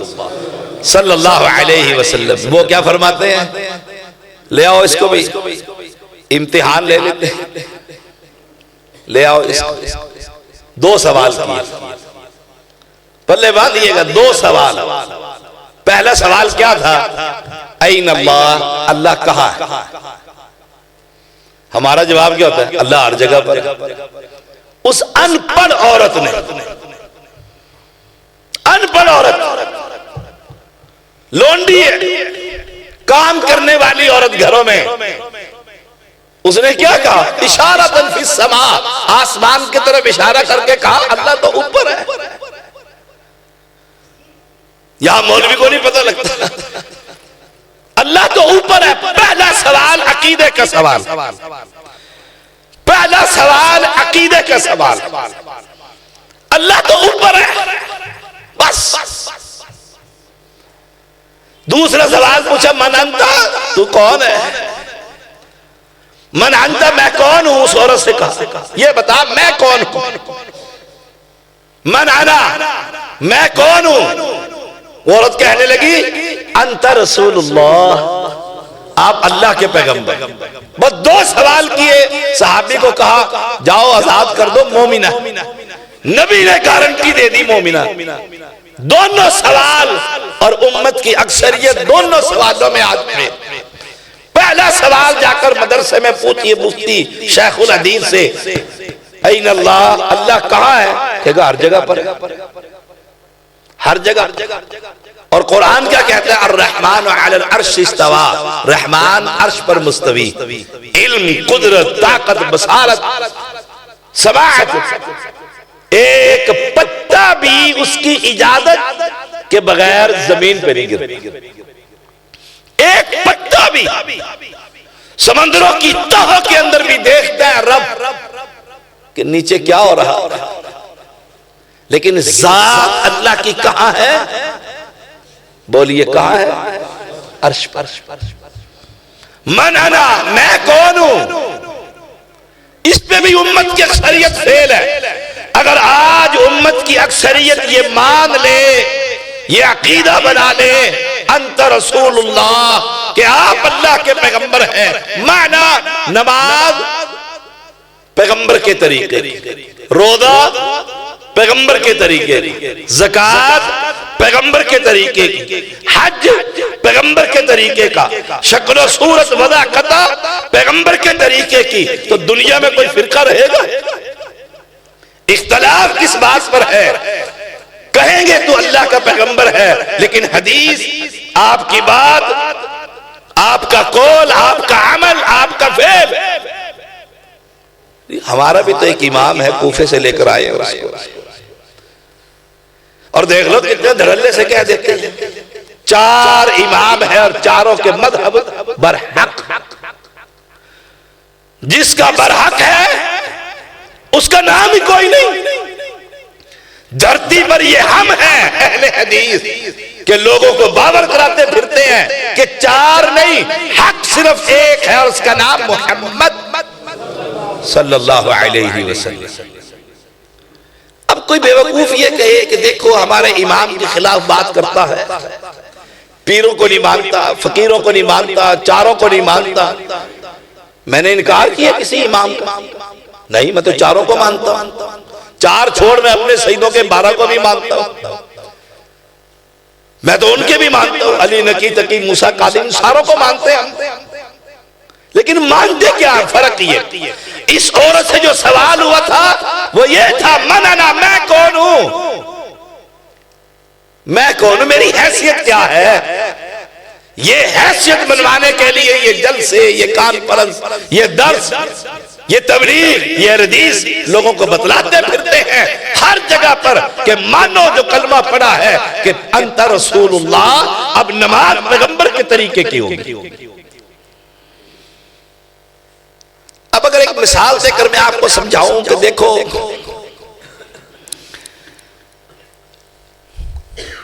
सल्लल्लाहु अलैहि वसल्लम, वो क्या फरमाते हैं? ले आओ इसको भी, इम्तिहान ले लेते हैं, ले आओ इसको। 2 सवाल किए, पल्ले बांधिएगा, 2 सवाल। पहला सवाल क्या था? ऐन अल्लाह, अल्लाह कहाँ है? हमारा जवाब क्या होता है? अल्लाह हर जगह पर। उस अनपढ़ औरत ने, अनपढ़ औरत, लोंडी है, काम करने वाली औरत घरों में, उसने क्या कहा? इशारतन फिस समा, आसमान की तरफ इशारा करके कहा अल्लाह तो ऊपर है। यहां मौलवी को नहीं पता लगता, अल्लाह तो ऊपर है। पहला सवाल अकीदे का सवाल, पहला सवाल अकीदे का सवाल, अल्लाह तो ऊपर है बस। दूसरा सवाल पूछा, मन अंता, तू कौन है? मन अंता, मैं कौन हूं? उस औरत से कहा, ये बता मैं कौन हूं? मन आना, मैं कौन हूं? औरत कहने लगी, अंता रसूलुल्लाह, आप अल्लाह के पैगंबर। बस 2 सवाल किए, सहाबी को कहा जाओ आजाद कर दो मोमिना। नबी ने गारंटी दे दी मोमिना। दोनों सवाल और उम्मत की अक्सरियत दोनों सवालों में आज में। पहला सवाल जाकर मदरसे में पूछिए मुफ्ती शेखुल हदीस से, ऐन अल्लाह, अल्लाह कहाँ है? कहेगा हर जगह पर, हर जगह। और कुरान क्या कहता है? अर्रहमान अलल अर्श इस्तवा, रहमान अर्श पर मुस्तवी। इल्म, कुदरत, ताकत, बसारत, समाअत, एक पत्ता भी उसकी इजाजत के बगैर जमीन पर नहीं गिरता, एक पत्ता भी। समंदरों की तह के अंदर भी देखता है रब कि नीचे क्या हो रहा, लेकिन जात अल्लाह की कहां है? बोलिए कहां है? अर्श पर। मन अना, मैं कौन हूं? इस पे भी उम्मत की अक्सरियत फेल है। अगर आज उम्मत की अक्सरियत ये मान ले, ये अकीदा बना ले, अंत रसूलुल्लाह, कि आप अल्लाह के पैगंबर हैं, माना नमाज पैगंबर के तरीके, रोजा पैगंबर के तरीके, ज़कात पैगंबर के तरीके की, हज पैगंबर के तरीके का, शक्ल सूरत वदा कता पैगंबर के तरीके की, तो दुनिया में कोई फिरका रहेगा? इख्तलाफ किस बात पर है? कहेंगे तो अल्लाह का पैगंबर है, लेकिन हदीस आपकी बात, आपका कौल, आपका अमल, आपका फेल। हमारा भी तो एक इमाम है, कूफे से लेकर आए हैं उसको, और देख लो कितने धड़ल्ले से कह देते हैं 4 इमाम है और चारों के मजहब बरहक। जिसका बरहक है उसका नाम ही कोई नहीं। धरती पर ये हम हैं अहले हदीस के लोगों को बावर कराते फिरते हैं कि 4 नहीं, हक सिर्फ एक है और उसका नाम मोहम्मद सल्लल्लाहु अलैहि वसल्लम। अब कोई बेवकूफ ये कहे कि देखो हमारे इमाम के खिलाफ बात करता है, पीरों को नहीं मानता, फकीरों को नहीं मानता, चारों को नहीं मानता। मैंने इनकार किया किसी इमाम का? नहीं, मैं तो चारों को मानता हूं। 4 छोड़ मैं अपने शहीदों के 12 को भी मानता हूं। मैं तो उनके भी मानता हूं, अली, नकी, तकी, मूसा, कादिम, सारों को मानते हैं हम। लेकिन मानते क्या? फर्क ये, इस औरत से जो सवाल हुआ था वो ये था, मनाना, मैं कौन हूं? मैं कौन हूं? मेरी हैसियत क्या है? ये हैसियत बनवाने के लिए ये जलसे, ये कॉन्फ्रेंस, ये दर्स, ये तबलीग, ये हदीस लोगों को बतलाते फिरते हैं हर जगह पर कि मानो जो कलमा पड़ा है कि अंत रसूलुल्लाह, अब नमाज पैगंबर के तरीके की होगी। अब अगर एक मिसाल देकर मैं आपको समझाऊं कि देखो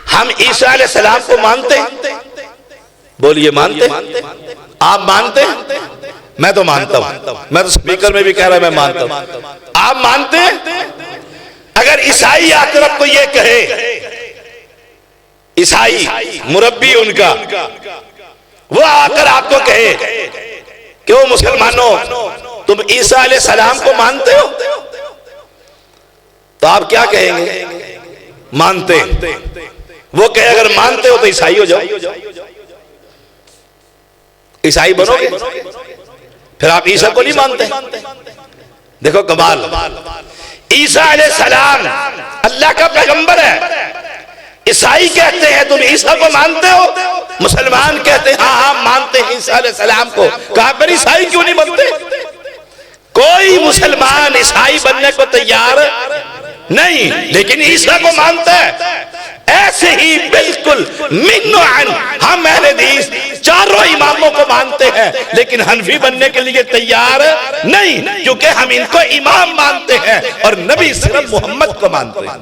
हम ईसा अलैहिस्सलाम को मानते हैं, बोलिए मानते? आप मानते? मैं तो मानता हूं, मैं तो स्पीकर में भी कह रहा मैं मानता हूं। आप मानते? अगर ईसाई आकर आपको ये कहे, ईसाई मुरब्बी उनका, वो आकर आपको कहे कि वो मुसलमानों तुम ईसा अलैहिस्सलाम को मानते हो, तो आप क्या कहेंगे? मानते। वो कहे अगर मानते हो तो ईसाई हो जाओ, ईसाई बनोगे। फिर आप ईसा को नहीं मानते? देखो कमाल, ईसा अलैहिस्सलाम अल्लाह का पैगंबर है। ईसाई कहते हैं तुम ईसा को मानते हो, मुसलमान कहते हैं हाँ हाँ मानते हैं ईसा अलैहिस्सलाम को। कहां पर ईसाई क्यों नहीं बनते? कोई मुसलमान ईसाई बनने को तैयार नहीं, लेकिन ईसा को मानता है। ऐसे ही बिल्कुल मिन्नोअन हम अहले हदीस 4 इमामों को मानते हैं, लेकिन हनफी बनने के लिए तैयार नहीं, क्योंकि हम इनको इमाम मानते हैं और नबी सिर्फ मोहम्मद को मानते हैं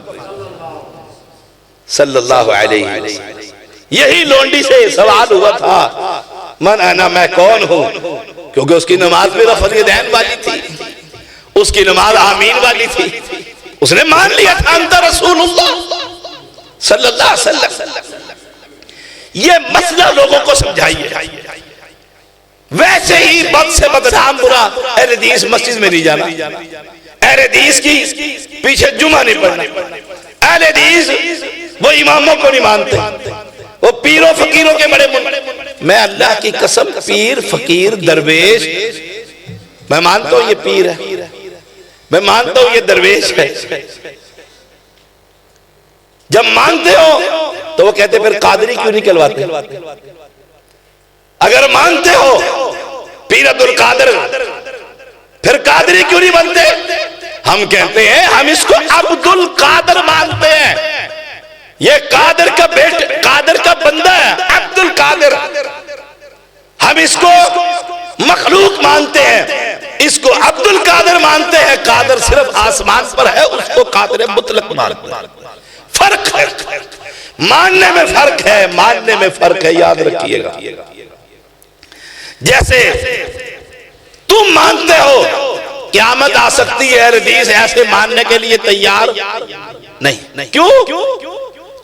सल्लल्लाहु अलैहि वसल्लम। यही लोंडी से सवाल हुआ था, मन आना, मैं कौन हूं? क्योंकि उसकी नमाज में रफ़अल-यदैन वाली थी, उसकी नमाज आमीन वाली थी। उसने मान लिया था अंत रसूलुल्लाह सल्लल्लाहु अलैहि वसल्लम। ये मसला लोगों को समझाइए। वैसे ही बद से बदनाम बुरा अहले हदीस मस्जिद में नहीं जाना, अहले हदीस की पीछे जुमा नहीं पढ़ना, अहले हदीस वो इमामों को नहीं मानते, वो पीरों फकीरों के बड़े मैं अल्लाह की कसम पीर फकीर दरवेश मैं मानता हूं ये पीर है, मैं मानता हूं ये दरवेश है। जब मानते हो तो वो कहते फिर कादरी क्यों नहीं कहलवाते? अगर मानते हो पीर अब्दुल कादिर, फिर कादरी क्यों नहीं बनते? हम कहते हैं हम इसको अब्दुल कादिर मानते हैं, ये कादिर का बेटा, कादिर का बंदा है अब्दुल कादिर। हम इसको मखलूक मानते हैं, इसको अब्दुल कादिर मानते हैं। कादिर सिर्फ आसमान पर है, उसको कादिर मुतलक मानते हैं। फर्क है, मानने में फर्क है, मानने में फर्क है, याद रखिएगा। जैसे तुम मानते हो क़यामत आ सकती है, हदीस ऐसे मानने के लिए तैयार नहीं। क्यों?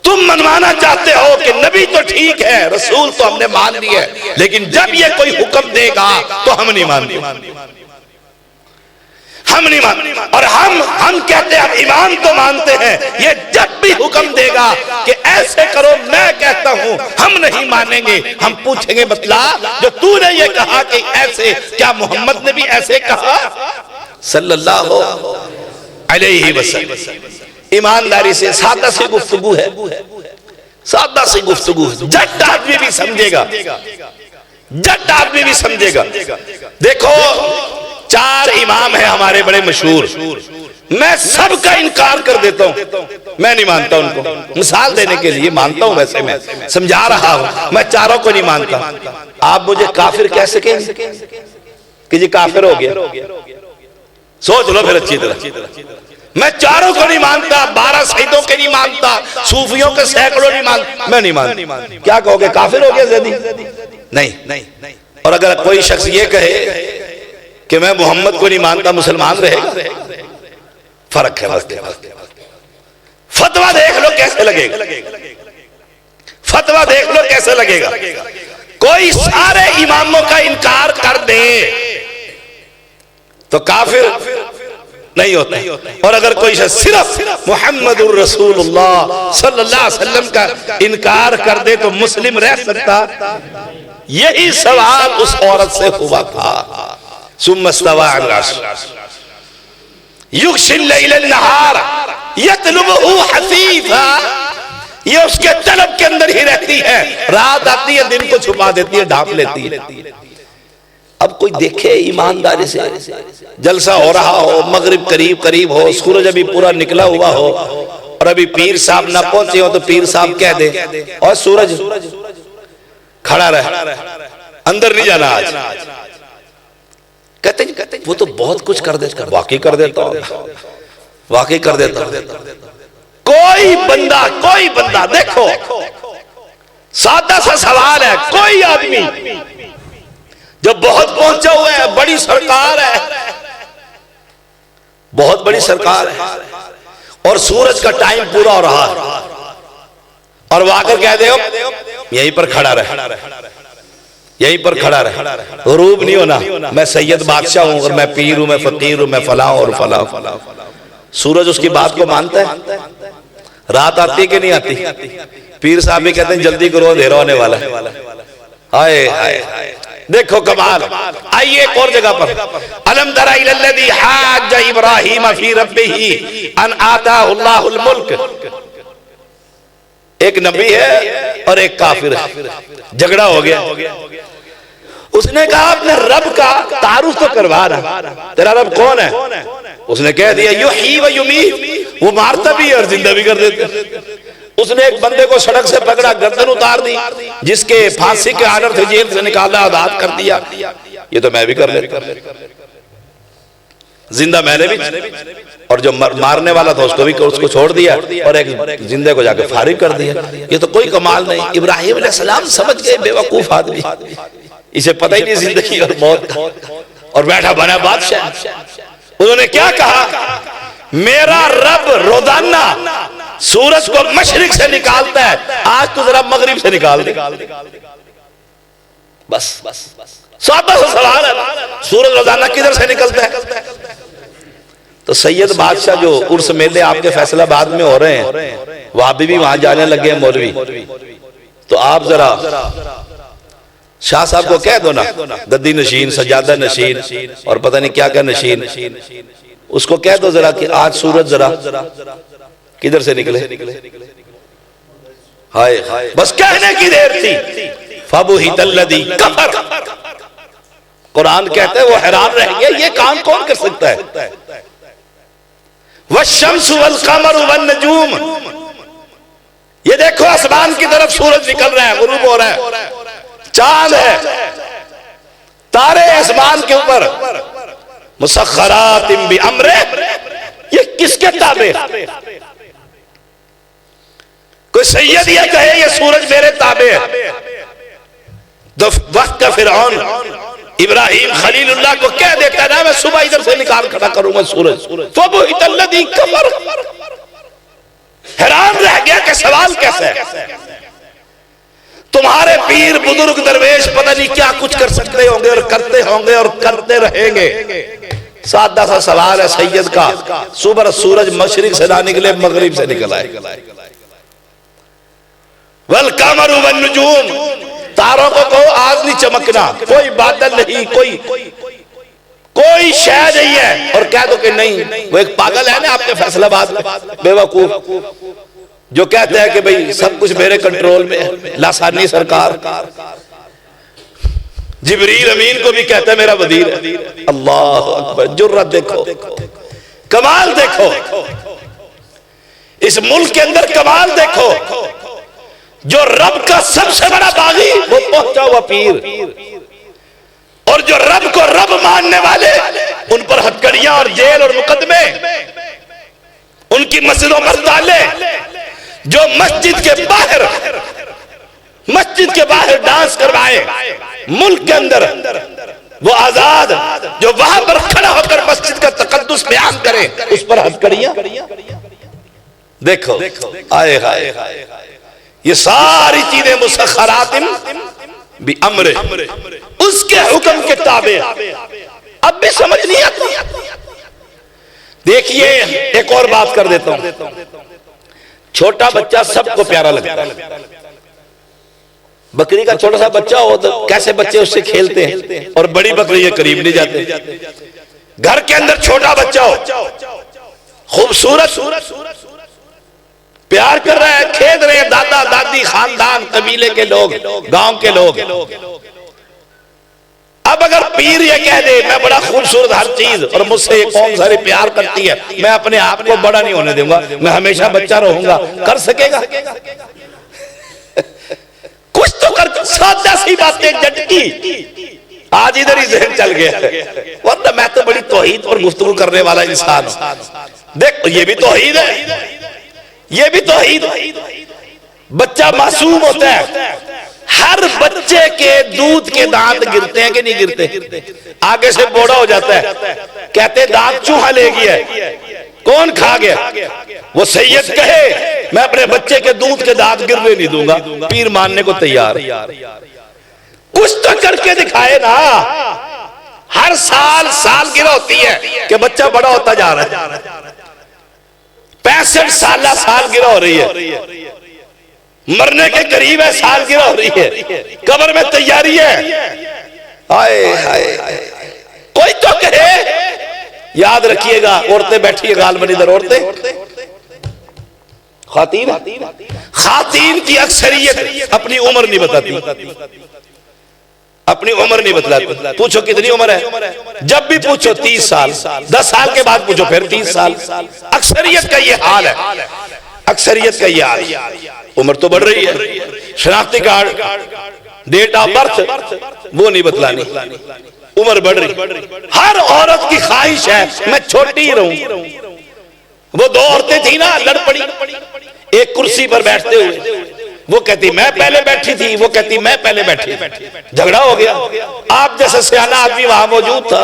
तुम मनवाना चाहते हो कि नबी तो ठीक है, रसूल तो हमने मान लिया है, लेकिन जब ये कोई हुक्म देगा तो हम नहीं मानते, हम नहीं मानते। और हम कहते हैं हम इमाम तो मानते हैं, ये जब भी हुक्म देगा कि ऐसे करो, मैं कहता हूं हम नहीं मानेंगे। हम पूछेंगे बतला, जो तूने ये कहा कि ऐसे, क्या मोहम्मद ने भी ऐसे कहा सल्लल्लाहु अलैहि वसल्लम। ईमानदारी से सादा सी गुफ्तगू है, सादा सी गुफ्तगू, जट आदमी भी समझेगा, जट आदमी भी समझेगा। देखो 4 इमाम है हमारे बड़े मशहूर, मैं सबका इनकार कर देता हूं, मैं नहीं मानता उनको। मिसाल देने के लिए मानता हूं, वैसे मैं समझा रहा हूं, मैं चारों को नहीं मानता। आप मुझे काफिर कह सकेंगे कि जी काफिर हो गया? सोच लो फिर अच्छी तरह। मैं चारों को नहीं मानता, 12 शहीदों के नहीं मानता, सूफियों के सैकड़ों नहीं मानता, मैं नहीं मानता। क्या कहोगे, काफिर हो गया ज़ैदी? नहीं। और अगर कोई शख्स ये कहे कि मैं मोहम्मद को नहीं मानता, मुसलमान रहेगा? फर्क है बस। फतवा देख लो कैसे लगेगा, फतवा देख लो कैसे लगेगा। कोई सारे इमामों का इनकार कर दे तो काफिर नहीं होता, और अगर कोई सिर्फ मुहम्मदुर रसूलुल्लाह सल्लल्लाहु अलैहि वसल्लम का इनकार कर दे तो मुस्लिम रह सकता? यही सवाल उस औरत से हुआ था। सुम्मस्तवा अल अर्श युग़शिल लैल नहार यतलुबुहु हसीसा, ये उसके तलब के अंदर ही रहती है, रात आती है दिन को छुपा देती है, ढांप लेती है। अब कोई देखे ईमानदारी से, जलसा हो रहा हो, मगरिब करीब करीब हो, सूरज अभी पूरा निकला हुआ हो, और अभी पीर साहब ना पहुंचे हो तो पीर साहब कह दे और सूरज खड़ा रहे, अंदर नहीं जाना आज। कहते वो तो बहुत कुछ कर देता, वाकई कर देता, वाकई कर देता। कोई बंदा देखो, सादा सा सवाल है, कोई आदमी जब बहुत पहुंचा हुआ है, बड़ी सरकार है, बहुत बड़ी सरकार है, और सूरज का टाइम पूरा हो रहा है, और वो आकर कह दे यहीं पर खड़ा रहे, यहीं पर खड़ा रहे, रूब नहीं होना, मैं सैयद बादशाह हूं, और मैं पीर हूं, मैं फकीर हूं, मैं फलां और फलां। सूरज उसकी बात को मानता है? रात आती कि नहीं आती? पीर साहब भी कहते हैं जल्दी करो, अंधेरा होने वाला है। हाय हाय, देखो कमाल। आइए एक और जगह पर, अलम तरा इलल्लज़ी हाज्ज इब्राहीम फी रब्बिही अन आताहुल्लाहुल मुल्क। एक नबी है और एक काफिर है, झगड़ा हो गया। उसने कहा अपने रब का तारुफ तो करवा रहा, तेरा रब कौन है? उसने कह दिया युही व युमीत, वो मारता भी है और जिंदा भी कर देता। उसने एक बंदे को सड़क से पकड़ा, गर्दन उतार दी, जिसके फांसी के आर्डर थे जेल से निकाला, आजाद कर दिया। ये तो मैं भी कर लेता, जिंदा मैंने भी, और जो मारने वाला था उसको भी, उसको छोड़ दिया, और एक जिंदे को जाकर फारिग कर दिया। ये तो कोई कमाल नहीं। इब्राहिम अलैहिस्सलाम समझ गए, बेवकूफ आदमी, इसे पता ही नहीं जिंदगी और मौत का, और बैठा बना बादशाह। उन्होंने क्या कहा, मेरा रब रोजाना सूरज को मशरिक से निकालता है, आज तो जरा मगरिब से निकाल दे। बस सादा सा सवाल है, सूरज रोजाना किधर से निकलता है? तो सैयद बादशाह जो उर्स मेले आपके फैसलाबाद में हो रहे हैं, वहां भी वहां जाने लगे हैं मौलवी, तो आप जरा शाह साहब को कह दो ना, गद्दी नशीन, सजादा नशीन, और पता नहीं क्या क्या नशीन, उसको कह दो जरा कि आज सूरज जरा किधर से निकले। हाय बस कहने की देर थी, फबुहितल्लज़ी कफर। कुरान कहते हैं वो हैरान रह गया, ये काम कौन कर सकता है? वश्शम्सु वल क़मरु वन नजूम, ये देखो आसमान की तरफ सूरज निकल रहा है, गुरूब हो रहा है, चांद है, तारे आसमान के ऊपर, मुसख्खरातिन बिअम्रे, ये किसके ताबे? कोई सैयद ये कहे ये सूरज मेरे ताबे है, तो वक्त का फिरौन इब्राहिम खलीलुल्लाह को कह देता ना, मैं सुबह इधर से निकाल खड़ा करूंगा सूरज। फबुहितल्लज़ी कफर, हैरान रह गया कि सवाल कैसे है? तुम्हारे पीर बुजुर्ग दरवेश पता नहीं क्या कुछ कर सकते होंगे, और करते होंगे और करते रहेंगे। सादा सा सवाल है सैयद का, सुबह सूरज मशरिक से ना निकले, मगरिब से निकल आए। वल कमरु वन नजूम, तारों को कहो आज नहीं चमकना, कोई बादल नहीं, कोई शय नहीं है और कह दो कि नहीं। वो एक पागल है ना आपके फैसलाबाद में, बेवकूफ, जो कहते हैं कि भाई सब कुछ मेरे कंट्रोल में है, लासानी सरकार। जिब्रील अमीन को भी कहता है मेरा वजीर है। अल्लाह अकबर, जुर्रत देखो, कमाल देखो, इस मुल्क के अंदर कमाल देखो। जो रब का सबसे बड़ा बागी वो पहुंचा हुआ पीर, और जो रब को रब मानने वाले उन पर हथकड़ियां और जेल और मुकदमे, उनकी मस्जिदों पर ताले। जो मस्जिद के बाहर डांस करवाए मुल्क के अंदर, वो आजाद जो वहां पर खड़ा होकर मस्जिद का तकद्दुस बयान करे, उस पर हथकड़ियां। देखो आए हाय, ये सारी चीजें मुसख्खरातिन भी अम्रे, उसके हुक्म के ताबे। अब भी समझ नहीं आती। देखिए एक और बात कर देता हूं। छोटा बच्चा सबको प्यारा लगता है। बकरी का छोटा सा बच्चा हो तो कैसे बच्चे उससे खेलते हैं, और बड़ी बकरी के करीब नहीं जाते। घर के अंदर छोटा बच्चा हो, खूबसूरत, प्यार कर रहा है, खेल रहे हैं दादा दादी, खानदान, कबीले के लोग, गांव के लोग। अब अगर पीर ये कह दे मैं बड़ा खूबसूरत हर चीज, और मुझसे ये कौम सारी प्यार करती है, मैं अपने आप को बड़ा नहीं होने दूंगा, मैं हमेशा बच्चा रहूंगा, कर सकेगा? कुछ तो कर। सादा सी बातें झटकी आज इधर ही जहन चल गया, वरना मैं तो बड़ी तौहीद पर गुफ्तगू करने वाला इंसान हूं। देख ये भी तौहीद है, ये भी तौहीद। बच्चा मासूम होता है, हर बच्चे के दूध के दांत गिरते हैं कि नहीं गिरते? आगे से बोड़ा हो जाता है, कहते दांत चूहा ले गया, कौन खा गया? वो सैयद कहे मैं अपने बच्चे के दूध के दांत गिरने नहीं दूंगा, पीर मानने को तैयार। कुछ तो करके दिखाए ना। हर साल सालगिरह होती है कि बच्चा बड़ा होता जा रहा है। 65 साल सालगिरह हो रही है, मरने के करीब है, सालगिरह हो रही है, कब्र में तैयारी है। हाय हाय, कोई तो कहे। याद रखिएगा, औरतें बैठी है गाल में इधर, औरतें खातीन की अक्सरियत अपनी उम्र नहीं बताती, अपनी उम्र नहीं बतलाती। पूछो कितनी उम्र है, जब भी पूछो 30 साल, 10 साल के बाद पूछो फिर 30 साल। अक्सरियत का ये हाल है, अक्सरियत का ये हाल। उम्र तो बढ़ रही है, शनाख्ती कार्ड, डेट ऑफ बर्थ वो नहीं बतलानी, उम्र बढ़ रही। हर औरत की ख्वाहिश है मैं छोटी ही रहूं। वो 2 औरतें थी ना, लड़ पड़ी एक कुर्सी पर बैठते हुए। वो कहती मैं पहले बैठी थी, वो कहती मैं पहले बैठी। झगड़ा हो गया। आप जैसा सियाना आदमी वहां मौजूद था,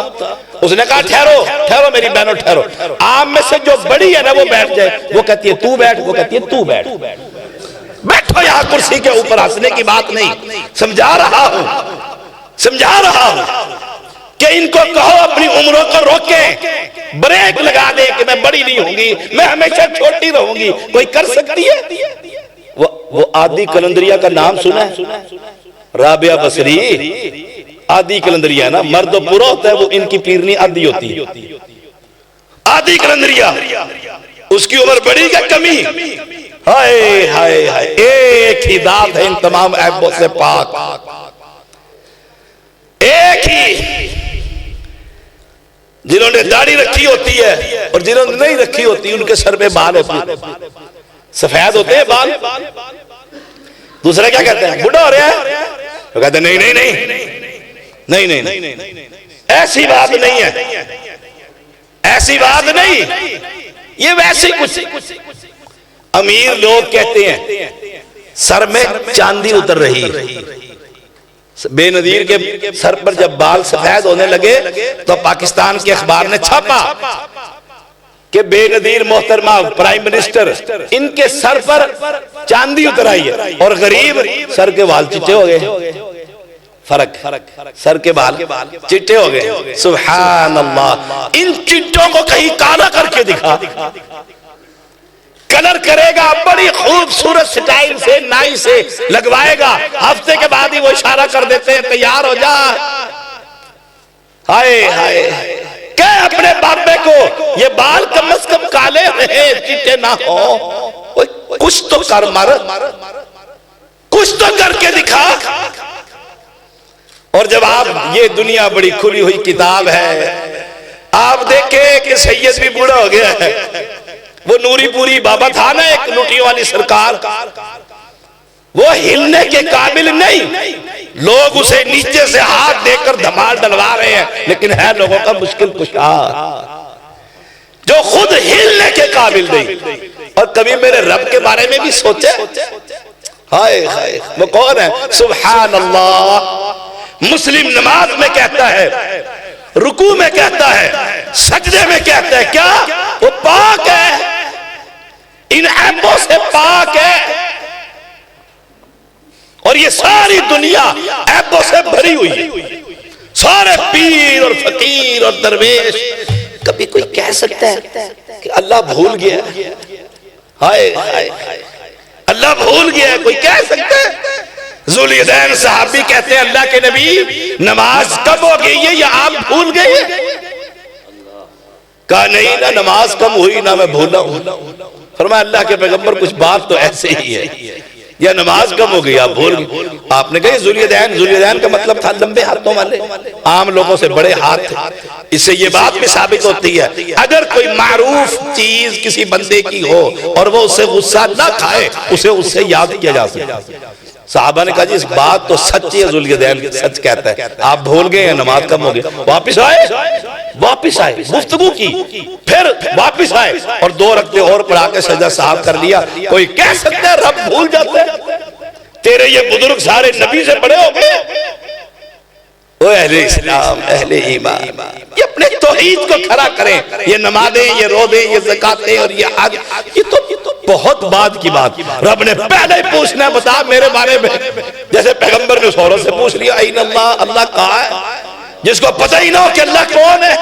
उसने कहा ठहरो ठहरो मेरी बहनों ठहरो, आप में से जो बड़ी है ना वो बैठ जाए। वो कहती है तू बैठ, वो कहती है तू बैठ। बैठो यहाँ कुर्सी के ऊपर, हंसने की बात नहीं। समझा रहा हूं कि इनको कहो अपनी उम्रों को रोके, ब्रेक लगा दे कि मैं बड़ी नहीं होंगी, मैं हमेशा छोटी रहूंगी। कोई कर सकती है? वो आदि कलंदरिया का नाम सुना है? राबिया बसरी आदि कलंदरिया ना, मर्द पूरा होता है, वो इनकी पीरनी आदि होती है। आदि कलंदरिया, उसकी उम्र बड़ी क्या कमी? हाय हाय हाय, एक ही दात है इन तमाम ऐबों से पाक, एक ही। जिन्होंने दाढ़ी रखी होती है और जिन्होंने नहीं रखी होती, उनके सर पे बाल होते हैं, सफेद होते हैं बाल। दूसरा क्या कहते हैं, बुढ़ा हो रहा है, तो कहते हैं नहीं नहीं नहीं नहीं नहीं नहीं, ऐसी बात नहीं है, ऐसी बात नहीं। ये वैसे कुछ अमीर लोग कहते हैं सर में चांदी उतर रही। बेनजीर के सर पर जब बाल सफेद होने लगे तो पाकिस्तान के अखबार ने छापा कि बेनजीर मोहतरमा प्राइम मिनिस्टर, इनके सर पर चांदी उतर आई है, और गरीब सर के बाल चिट्टे हो गए। फर्क, सर के बाल चिट्टे हो गए। सुभान अल्लाह। इन चिट्टों को कहीं काला करके दिखा, कलर करेगा, बड़ी खूबसूरत स्टाइल से नाई से लगवाएगा, हफ्ते के बाद ही वो इशारा कर देते हैं तैयार हो जा। हाय हाय, कह अपने बाबे को ये बाल कम से कम काले रहे, चिट्टे ना हो, कुछ तो कर मर, कुछ तो करके दिखा। और जब आप, ये दुनिया बड़ी खुली हुई किताब है, आप देखें कि सैयद भी बूढ़ा हो गया है। वो नूरीपुरी बाबा था ना, एक लुटी वाली सरकार, वो हिलने के काबिल नहीं, लोग उसे नीचे से हाथ देकर धमाल डलवा रहे हैं, लेकिन है लोगों का मुश्किल कुशा जो खुद हिलने के काबिल नहीं। और कभी मेरे रब के बारे में भी सोचे, हाय हाय वो कौन है? सुभान अल्लाह। मुस्लिम नमाज में कहता है, रुकू में कहता है, सजदे में कहता है, क्या वो पाक है, इन ऐबों से पाक है। और ये सारी दुनिया ऐबों से भरी हुई है। सारे पीर और फकीर और दरवेश, कभी कोई कह सकता है कि अल्लाह भूल गया? हाय हाय, अल्लाह भूल गया? कोई कह सकता है? जुल्यदैन साहबी कहते हैं, अल्लाह के नबी नमाज कब हो गई है या आप भूल गए? कहा नहीं ना, नमाज कम हुई ना मैं भूला हूं। फरमाया अल्लाह के पैगंबर कुछ बात तो ऐसे ही है, या नमाज कम हो गई आप भूल गए। आपने कही जुल्यदैन, जुल्यदैन का मतलब था लंबे हाथों वाले, आम लोगों से बड़े हाथ थे। इससे ये बात भी साबित होती है, अगर कोई मारूफ चीज किसी बंदे की हो और वो उससे गुस्सा ना खाए, उसे उससे याद किया जा सकता है। साहबा ने कहा जी इस बात तो सच्ची है, जुल्यदैन सच कहता है, आप भूल गए, नमाज कम हो गई। वापिस आए, गुफ्तगू की, फिर वापिस आए और 2 रक्ते और पढ़ा के सजदा साहब कर लिया। कोई कह सकता है रब भूल जाते हैं? तेरे ये बुजुर्ग सारे नबी से बड़े हो गए। ओ अहले इस्लाम, अहले ईमान, ये अपने तौहीद को खड़ा करें। ये नमाजें, ये रोज़े, ये ज़कातें और ये हज, ये तो बहुत बाद की बात। रब ने पहले ही पूछना, बता मेरे बारे में, जैसे पैगंबर ने औरत से पूछ लिया ऐन अल्लाह, अल्लाह कहाँ है? जिसको पता ही ना हो कि अल्लाह कौन है,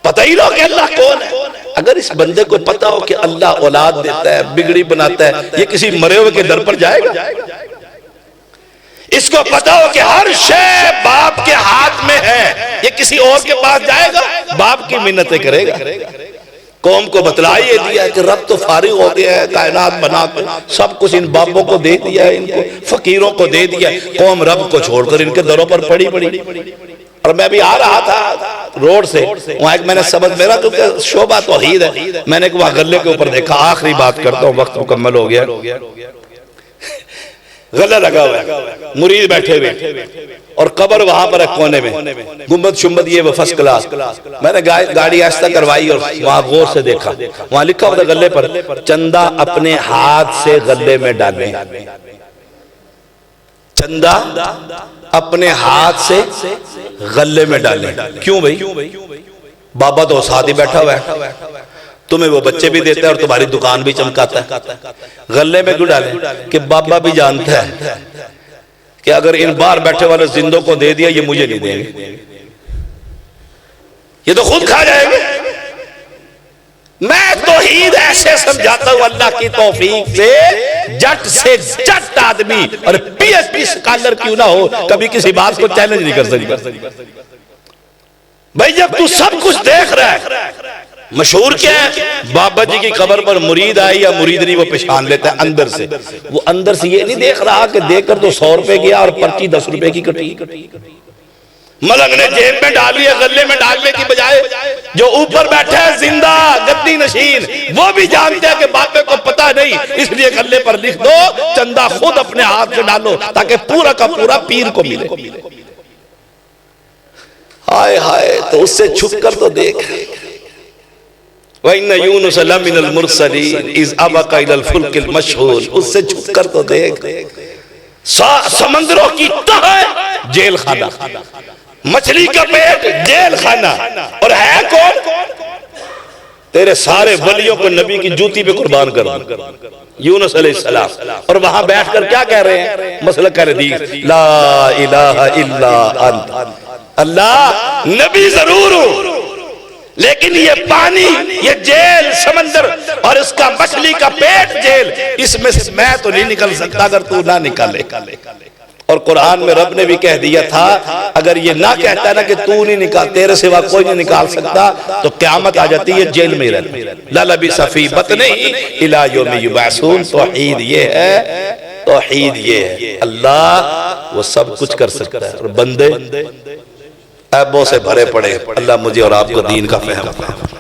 पता ही ना हो कि अल्लाह कौन है। अगर इस बंदे को पता हो कि अल्लाह औलाद देता है, बिगड़ी बनाता है, ये किसी मरे हुए के दर पर जाएगा? इसको पता हो कि हर शय बाप के हाथ में है, ये किसी और के पास जाएगा? बाप की मिन्नतें करेगा। कौम को बतलाइए दिया कि रब तो फारिग हो गया है, कायनात बना के सब कुछ इन बापों को दे दिया है, इनको फकीरों को दे दिया। कौम रब को छोड़कर इनके दरों पर पड़ी। और मैं भी आ रहा था रोड से, वहां एक मैंने सबक, मेरा क्योंकि शोबा तौहीद है, मैंने वहां गले के ऊपर देखा, आखिरी बात करता हूँ, वक्त मुकम्मल हो गया, गला लगा हुआ है, मुरीद बैठे हुए और कब्र वहां पर है कोने में, गुम्बद शुम्बद ये वो फर्स्ट क्लास। मैंने गाड़ी आस्ता करवाई और वहां गौर से देखा, वहां लिखा होता गले पर, चंदा अपने हाथ से गले में डालें, चंदा अपने हाथ से गले में डालें। क्यों भाई? बाबा तो साथ ही बैठा हुआ है, तुम्हें वो बच्चे भी देता है और तुम्हारी दुकान भी चमकाता है, गले में क्यों डालें? कि बाबा भी जानता है कि अगर इन बाहर बैठे वाले जिंदों को दे दिया, ये मुझे नहीं देंगे, ये तो खुद खा जाएंगे। मैं तौहीद ऐसे समझाता हूं अल्लाह की तौफीक से जट आदमी और पीएचडी स्कॉलर क्यों ना हो, कभी किसी बात को चैलेंज नहीं कर सकता। भाई जब तू सब कुछ देख रहा है, मशहूर क्या है, बाबा जी की कब्र पर मुरीद आई या मुरीदनी, वो पहचान लेता है अंदर से। वो अंदर से ये नहीं देख रहा कि देकर तो 100 रुपए गया और पर्ची 10 रुपए की कटी। मलंग ने जेब में डाल लिया, गले में डालने की बजाय जो ऊपर बैठा है जिंदा गद्दी नशीन, वो भी जानते हैं कि बापे को पता नहीं, इसलिए गले पर लिख दो, चंदा खुद अपने हाथ से डालो ताकि पूरा का पूरा पीर को मिले। हाय हाय, तो उससे छुप कर तो देख, वइन्ना यूनुस लमिनल मुरसलीन इज़ अबका इलल फुल्किल मशहूर, उससे छुप कर तो देख। समंदरों की तह जेल खाना, मछली का पेट जेल खाना, और है कौन? तेरे सारे वलियों को नबी की जूती पे कुर्बान कर यूनुस अलैहिस्सलाम। और वहां बैठकर क्या कह रहे हैं? मसला कर दी, ला इलाहा इल्ला अंत, अल्लाह नबी जरूर हूं, लेकिन ये पानी, ये जेल समंदर और इसका मछली का पेट जेल, इसमें से मैं तो नहीं निकल सकता अगर तू ना निकाले। और कुरान में रब ने भी कह दिया था, अगर ये ना कहता ना कि तू नहीं निकाल, तेरे सिवा कोई नहीं निकाल सकता, तो क़यामत आ जाती है, जेल में रहना। ला लबिसा फी बतनिही इला यौमि युबअसून। तौहीद ये है, तौहीद ये है, अल्लाह वो सब कुछ कर सकता है और बंदे ऐबों से भरे पड़े। अल्लाह मुझे और आपको दीन का फहम